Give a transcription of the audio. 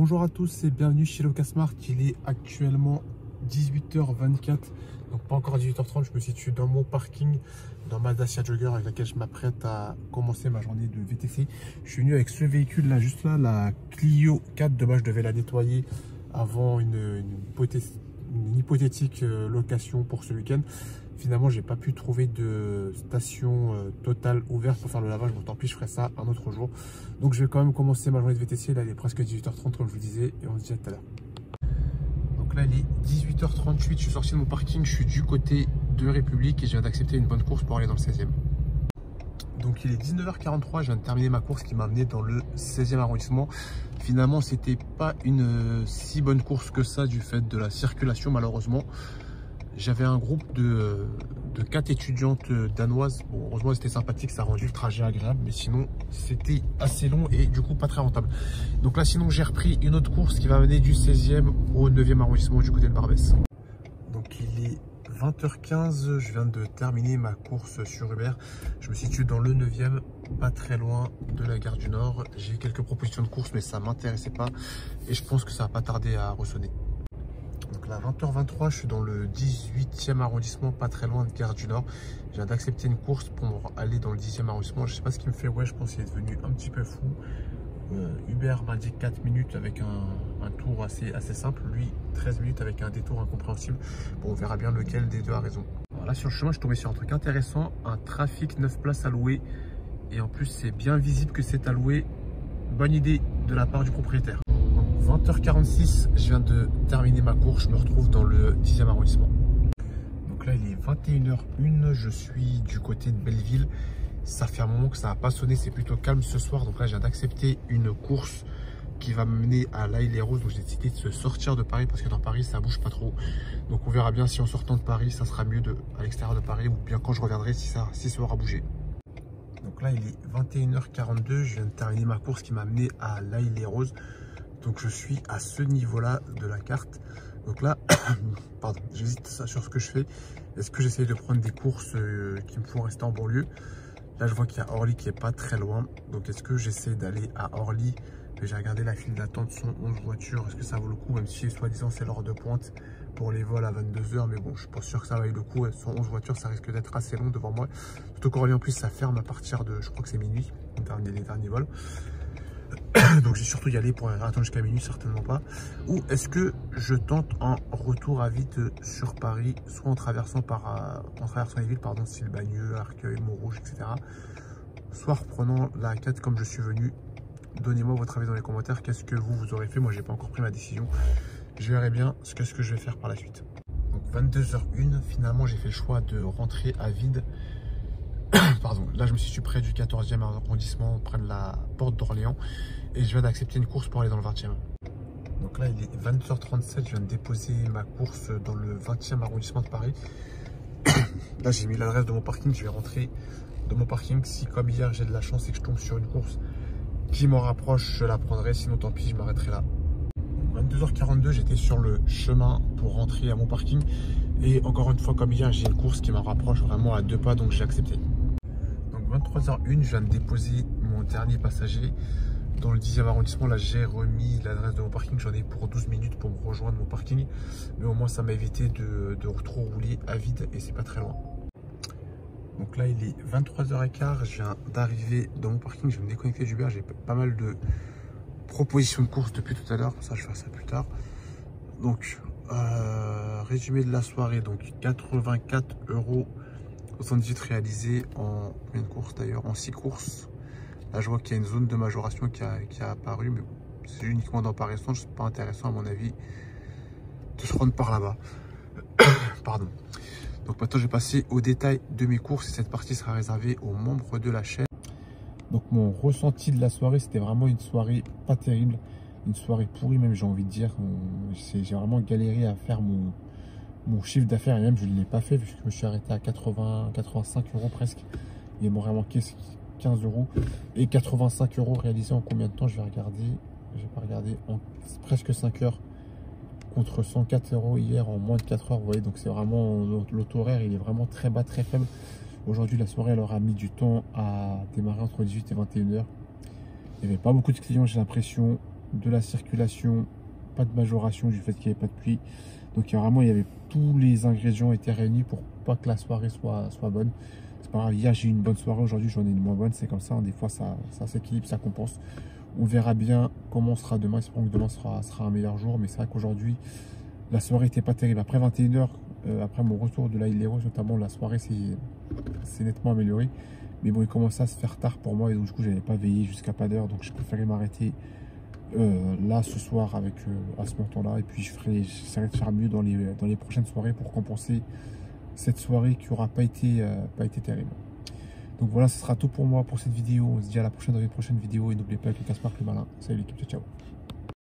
Bonjour à tous et bienvenue chez Locasmart. Il est actuellement 18h24, donc pas encore 18h30. Je me situe dans mon parking, dans ma Dacia Jogger avec laquelle je m'apprête à commencer ma journée de VTC. Je suis venu avec ce véhicule là, juste là, la Clio 4. Dommage, je devais la nettoyer avant une hypothétique location pour ce week-end. Finalement, j'ai pas pu trouver de station totale ouverte pour faire le lavage. Bon, tant pis, je ferai ça un autre jour. Donc, je vais quand même commencer ma journée de VTC. Là, il est presque 18h30, comme je vous disais, et on se dit à tout à l'heure. Donc là, il est 18h38. Je suis sorti de mon parking. Je suis du côté de République et je viens d'accepter une bonne course pour aller dans le 16e. Donc, il est 19h43. Je viens de terminer ma course qui m'a amené dans le 16e arrondissement. Finalement, c'était pas une si bonne course que ça du fait de la circulation, malheureusement. J'avais un groupe de 4 étudiantes danoises. Bon, heureusement, c'était sympathique, ça a rendu le trajet agréable, mais sinon, c'était assez long et du coup, pas très rentable. Donc là, sinon, j'ai repris une autre course qui va mener du 16e au 9e arrondissement du côté de Barbès. Donc, il est 20h15, je viens de terminer ma course sur Uber. Je me situe dans le 9e, pas très loin de la gare du Nord. J'ai eu quelques propositions de course, mais ça ne m'intéressait pas et je pense que ça va pas tarder à ressonner. Donc là, 20h23, je suis dans le 18e arrondissement, pas très loin de Gare du Nord. Je viens d'accepter une course pour aller dans le 10e arrondissement. Je sais pas ce qui me fait, ouais, je pense qu'il est devenu un petit peu fou. Uber m'a dit 4 minutes avec un tour assez simple. Lui, 13 minutes avec un détour incompréhensible. Bon, on verra bien lequel des deux a raison. Voilà, sur le chemin, je suis tombé sur un truc intéressant. Un trafic 9 places à louer. Et en plus, c'est bien visible que c'est à louer. Bonne idée de la part du propriétaire. 20h46, je viens de terminer ma course, je me retrouve dans le 10e arrondissement. Donc là, il est 21h01, je suis du côté de Belleville. Ça fait un moment que ça n'a pas sonné, c'est plutôt calme ce soir. Donc là, je viens d'accepter une course qui va me mener à l'Haye-les-Roses. Donc j'ai décidé de se sortir de Paris parce que dans Paris, ça bouge pas trop. Donc on verra bien si en sortant de Paris, ça sera mieux à l'extérieur de Paris ou bien quand je reviendrai si ça aura bougé. Donc là, il est 21h42, je viens de terminer ma course qui m'a amené à l'Haye-les-Roses. Donc je suis à ce niveau-là de la carte. Donc là, pardon, j'hésite sur ce que je fais. Est-ce que j'essaye de prendre des courses qui me font rester en banlieue? Là, je vois qu'il y a Orly qui est pas très loin. Donc est-ce que j'essaie d'aller à Orly? J'ai regardé la file d'attente, sont 11 voitures. Est-ce que ça vaut le coup? Même si soi-disant c'est l'heure de pointe pour les vols à 22h. Mais bon, je suis pas sûr que ça vaille le coup. Elles sont 11 voitures, ça risque d'être assez long devant moi. Surtout qu'Orly en plus, ça ferme à partir de, je crois que c'est minuit, les derniers vols. Donc j'ai surtout y aller pour attendre jusqu'à minuit, certainement pas. Ou est-ce que je tente un retour à vide sur Paris, soit en traversant les villes, pardon, style Bagneux, Arcueil, Montrouge, etc. Soit reprenant la 4 comme je suis venu. Donnez-moi votre avis dans les commentaires. Qu'est-ce que vous aurez fait? Moi, j'ai pas encore pris ma décision. Je verrai bien ce que je vais faire par la suite. Donc 22h01, finalement, j'ai fait le choix de rentrer à vide. Pardon, là je me situe près du 14e arrondissement, près de la porte d'Orléans et je viens d'accepter une course pour aller dans le 20e. Donc là il est 22h37, je viens de déposer ma course dans le 20e arrondissement de Paris. Là j'ai mis l'adresse de mon parking, je vais rentrer dans mon parking. Si comme hier j'ai de la chance et que je tombe sur une course qui m'en rapproche, je la prendrai, sinon tant pis, je m'arrêterai là. 22h42, j'étais sur le chemin pour rentrer à mon parking et encore une fois comme hier j'ai une course qui m'en rapproche vraiment à 2 pas, donc j'ai accepté. 23h01, je viens de déposer mon dernier passager dans le 10e arrondissement. Là, j'ai remis l'adresse de mon parking. J'en ai pour 12 minutes pour me rejoindre mon parking. Mais au moins, ça m'a évité de trop rouler à vide et c'est pas très loin. Donc là, il est 23h15. Je viens d'arriver dans mon parking. Je vais me déconnecter d'Uber. J'ai pas mal de propositions de courses depuis tout à l'heure. Ça, je vais faire ça plus tard. Donc, résumé de la soirée. Donc, 84,78 € réalisé en combien de courses d'ailleurs? En 6 courses. Là je vois qu'il y a une zone de majoration qui a apparu, mais bon, c'est uniquement dans Paris Centre, c'est pas intéressant à mon avis de se rendre par là-bas. Pardon. Donc maintenant je vais passer au détail de mes courses et cette partie sera réservée aux membres de la chaîne. Donc mon ressenti de la soirée, c'était vraiment une soirée pas terrible, une soirée pourrie même, j'ai envie de dire. J'ai vraiment galéré à faire mon chiffre d'affaires et même je ne l'ai pas fait vu que je me suis arrêté à 85 € presque. Il m'aurait manqué 15 € et 85 € réalisés en combien de temps? Je vais regarder. J'ai pas regardé, en presque 5 heures contre 104 € hier en moins de 4 heures. Vous voyez, donc c'est vraiment le taux horaire, il est vraiment très bas, très faible. Aujourd'hui, la soirée elle aura mis du temps à démarrer entre 18 et 21 h. Il n'y avait pas beaucoup de clients, j'ai l'impression. de la circulation, pas de majoration du fait qu'il n'y avait pas de pluie. Donc vraiment, il y avait tous les ingrédients étaient réunis pour pas que la soirée soit bonne. C'est pas grave, hier j'ai eu une bonne soirée, aujourd'hui j'en ai une moins bonne, c'est comme ça, hein. Des fois ça s'équilibre, ça compense. On verra bien comment sera demain, espérons que demain sera un meilleur jour, mais c'est vrai qu'aujourd'hui la soirée n'était pas terrible. Après 21 h, après mon retour de la île Léros notamment, la soirée s'est nettement améliorée. Mais bon, il commençait à se faire tard pour moi et donc du coup j'avais pas veillé jusqu'à pas d'heure, donc je préférais m'arrêter là ce soir avec à ce montant-là, et puis j'essaierai de faire mieux dans les prochaines soirées pour compenser cette soirée qui n'aura pas été terrible. Donc voilà, ce sera tout pour moi pour cette vidéo. On se dit à la prochaine dans une prochaine vidéo et n'oubliez pas que le casse-marque le malin. Salut l'équipe, ciao ciao.